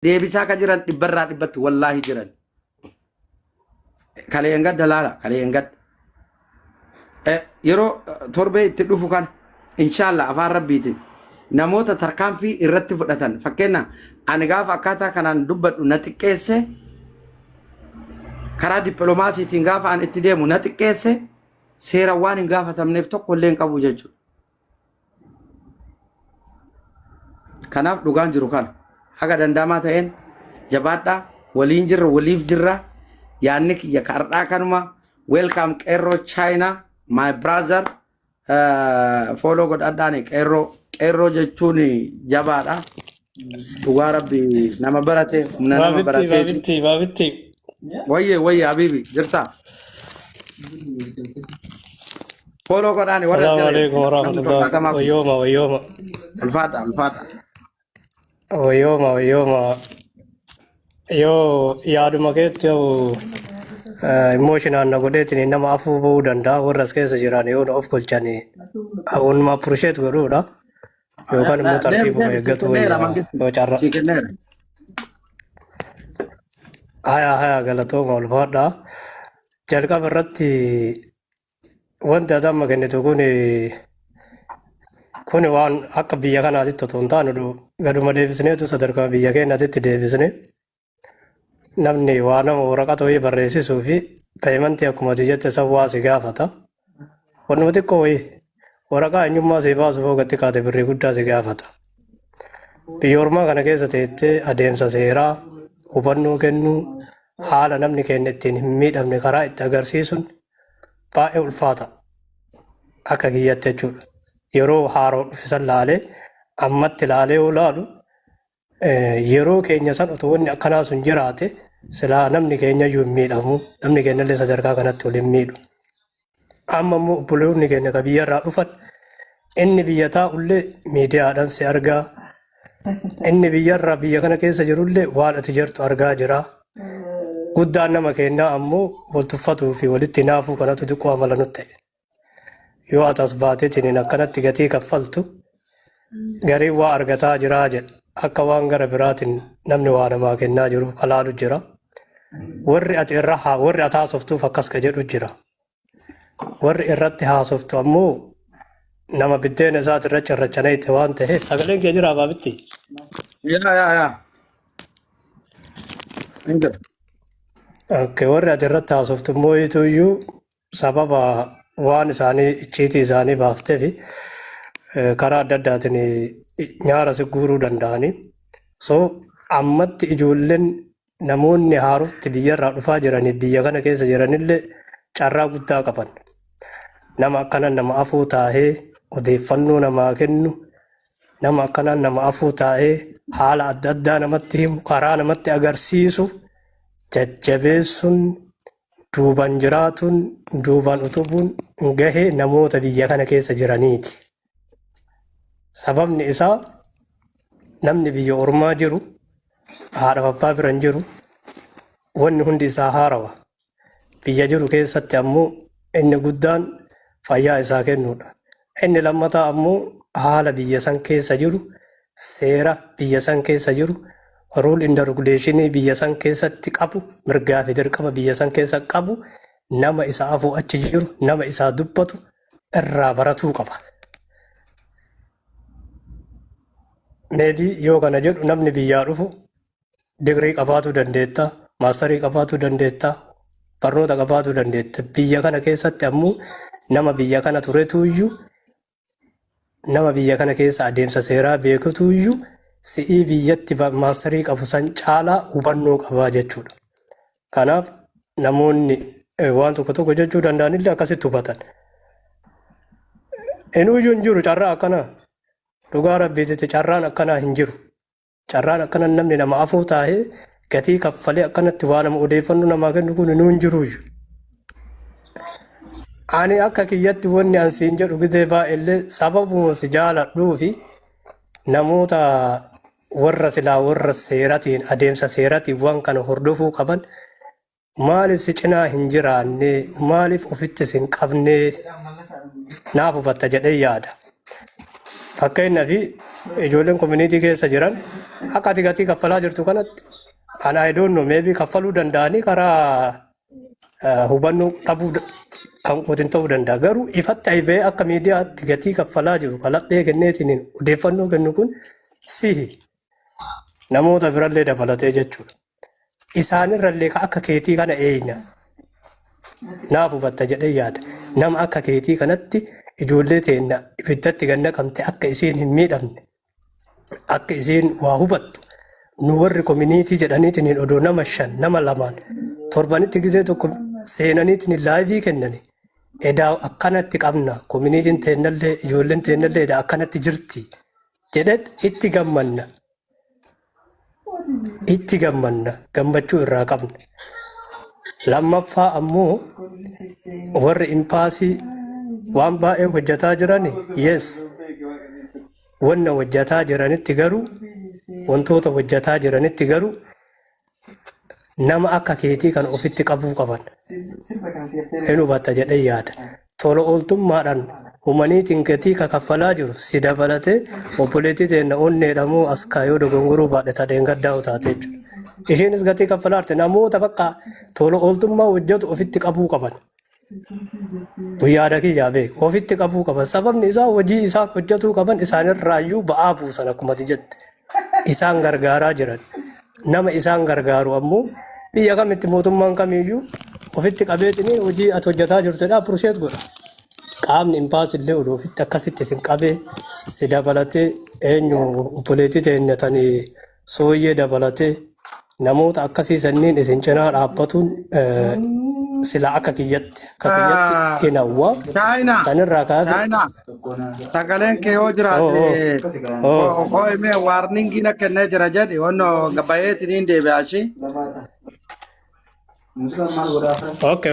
deebisaa ka jiran dhibbarraa dhibbatti wallaahi jiran kaleen gadda laala kaleen gadda yeroo torbee itti dhufu kan inshallah afaan rabbiitiin namoota tarkaanfii irratti fudhatan fakkeenya ani gaafa akkaataa kanaan dubbadhu na xiqqeesse karaa dippiloomaasiitiin gaafa an itti deemu na xiqqeesse seera waan hin gaafatamneef tokko illee hin qabu jechuudha. Kanaaf dhugaan jiru kana haga danda'amaa ta'een jabaadhaa waliin jirra waliif jirra yaanni kiyya kardhaa kanuma welcome qeerroo China my brother follow godhadhaani qeerroo jechuun jabaadha dhugaa rabbi nama barate humna nama barate babitti wayye habibi jirta follow godhaani warra Assalamu alaikum warahmatullahi wayyoma alfaata Oyoma. Yo yaaduma keetti emotional na godheetiin nama afuu ba'uu danda'a warra as keessa jiran yoo of golchanii waanuma appreciate godhuudha yookaan immoo tartiibuma eeggatu yoo carra. Haya galatooma ulfaadha. Jalqaba irratti wanti adamma kennitu kun waan akka biyya kanaatitti otoo hin taane gaduma deebisneetu sadarkaa biyya keenyaatitti deebisne namni waa nama waraqaa wayii barreessisuu fi paayimantii akkuma jette sawwaa si gaafata. Wanuma xiqqoo wayii waraqaa eenyummaa si baasuuf hoogatti kaate birrii guddaa si gaafata. Biyya ormaa kana keessa teettee adeemsa seeraa hubannoo kennuu haala namni keenya ittiin hin miidhamne karaa itti agarsiisuun baay'ee ulfaata akka kiyyatti jechuudha. Yeroo haaroo dhufisan laalee ammatti laalee yoo laalu yeroo keenya san otoo wanni akkanaa sun jiraate silaa namni keenya iyyuu hin miidhamu namni keenya illee sadarkaa kanatti waliin miidhu. Amma immoo obboloonni keenya ka biyyarraa dhufan inni biyya taa'ullee miidiyaadhaan si argaa inni biyyarraa biyya kana keessa jirullee waan ati jirtu argaa jira. Guddaan nama keenyaa ammoo wal tuffatuu fi walitti naafuu kanatu xiqqoo amala nutti ta'e. Yoo atas baateetiin akkanatti gatii kaffaltu garii waa argataa jiraa jedha akka waan gara biraatiin namni waa namaa kennaa jiru kalaalu jira. Warri ati haasoftuuf akkas ka jedhu jira. Warri irratti haasoftu ammoo nama biddeena isaati irra cirrachanayte waan ta'eef sagaleen kee jira baabitti. Warri ati irratti haasoftu immoo iyyuu sababa waan isaanii icciitii isaanii baaftee fi karaa adda addaatiin nyaara si guuruu danda'anii. So ammatti ijoolleen namoonni haarofti biyyarraa dhufaa jiranii biyya kana keessa jiranillee carraa guddaa qaban. Nama akkanaan nama afuu taa'ee odeeffannoo namaa kennu nama akkanaan nama afuu taa'ee haala adda addaa namatti himu karaa namatti agarsiisu jajjabeessuun duuban jiraatuun duuban utubuun gahee namoota biyya kana keessa jiraniiti. Sababni isaa namni biyya ormaa jiru haadha abbaa biran jiru wanni hundi isaa haarawa. Biyya jiru keessatti ammoo inni guddaan fayyaa isaa kennuudha. Inni lammataa ammoo haala biyya san keessa jiru seera biyya san keessa jiru rule and regulation biyya san keessatti qabu mirgaa fi dirqama biyya san keessa qabu nama isa afuu achi jiru nama isaa dubbatu irraa baratuu qaba. Maybe yoo kana jedhu namni biyyaa dhufu digrii qabaatuu dandeetta, maastarii qabaatuu dandeetta, barnoota qabaatuu dandeetta. Biyya kana keessatti ammoo nama biyya kana turetu iyyuu nama biyya kana keessa adeemsa seeraa beekutu iyyuu si'ii biyyatti maastarii qabu san caalaa hubannoo qabaa jechuudha. Kanaaf namoonni waan tokko jechuu danda'anillee akkasitti hubatan. Inni iyyuu hin jiru carraa akkanaa dhugaa rabbiitti carraan akkanaa hin jiru. Carraan akkana namni nama afuu taa'ee gatii kaffalee akkanatti waa nama odeeffannoo namaa kennu kun hin jiru iyyuu. Ani akka kiyyatti wanni ansiin jedhu gidee baay'illee sababuma si jaaladhuu fi namoota warra silaa warra seeratiin adeemsa seeratiin waan kana hordofuu qaban maaliif si cinaa hin jiraanne maaliif ofitti sin qabne naaf hubatta jedhee yaada. fakkeenyaaf ijoolleen community keessa jiran akka ati gatii kaffalaa jirtu kanatti ana I don't know maybe kaffaluu danda'anii karaa hubannoo dhabuu kan qootin ta'uu danda'a. Garuu ifatti aibee akka miidiyaatti gatii kaffalaa jiru kalaqxee kenneetiin odeeffannoo kennu kun sihi namoota birallee dabalatee jechuudha. Isaanirrallee akka keetii kana eeyna naaf hubatta jedhee yaada. Nama akka keetii kanatti ijoollee teenna ibiddatti ganna qabte akka isiin hin miidhamne akka isiin waa hubattu nu warri community jedhaniitiin odoo nama 5 nama 2 torbanitti gizee tokko seenaniitiin laayivii kennani edaa akkanatti qabna communityin teennallee ijoolleen teennallee edaa akkanatti jirti jedhet itti gammanna gammachuu irraa qabna. Lammaffaa ammoo warri impaasii waan baay'ee hojjetaa jirani yes wanna hojjetaa jiranitti garuu wantoota hojjetaa jiranitti garuu nama akka keetii kan ofitti qabuu qaban hin hubatta jedhee yaada. Tola ooltummaadhaan humaniitiin gatii kaffalaa jiru si dabalatee obboleettii teenna onneedhamoo as kaayoo dogongoruu baadhata deengaddaa utaatee jiru. Isheenis gatii kaffalaarte namoota bakka tola ooltummaa hojjetu ofitti qabuu qaban. Guyyaadha kiyyaa beeku ofitti qabuu qaban. Sababni isaa hojii isaan hojjetuu qaban isaanirraayyuu ba'aa buusan akkuma jette. Isaan gargaaraa jiran. Nama isaan gargaaru ammoo biyya kamitti mootummaan kamiyyuu ofitti qabeetiin hojii ati hojjetaa jirtudha appreciate godha. Qaamni impaasillee odoo ofitti akkasitti isin qabee si dabalatee eenyu obboleettii teennatanii sooyyee dabalatee namoota akkasii sanniin isin cinaa dhaabbatuun sila akka kiyyatti hin hawwaa sanirraa kaa'ate. Sagaleen kee yoo jiraate qo'imee waarningiin akka inni jira jedhi wanno gabayeetiin deebi'aashi. Okay.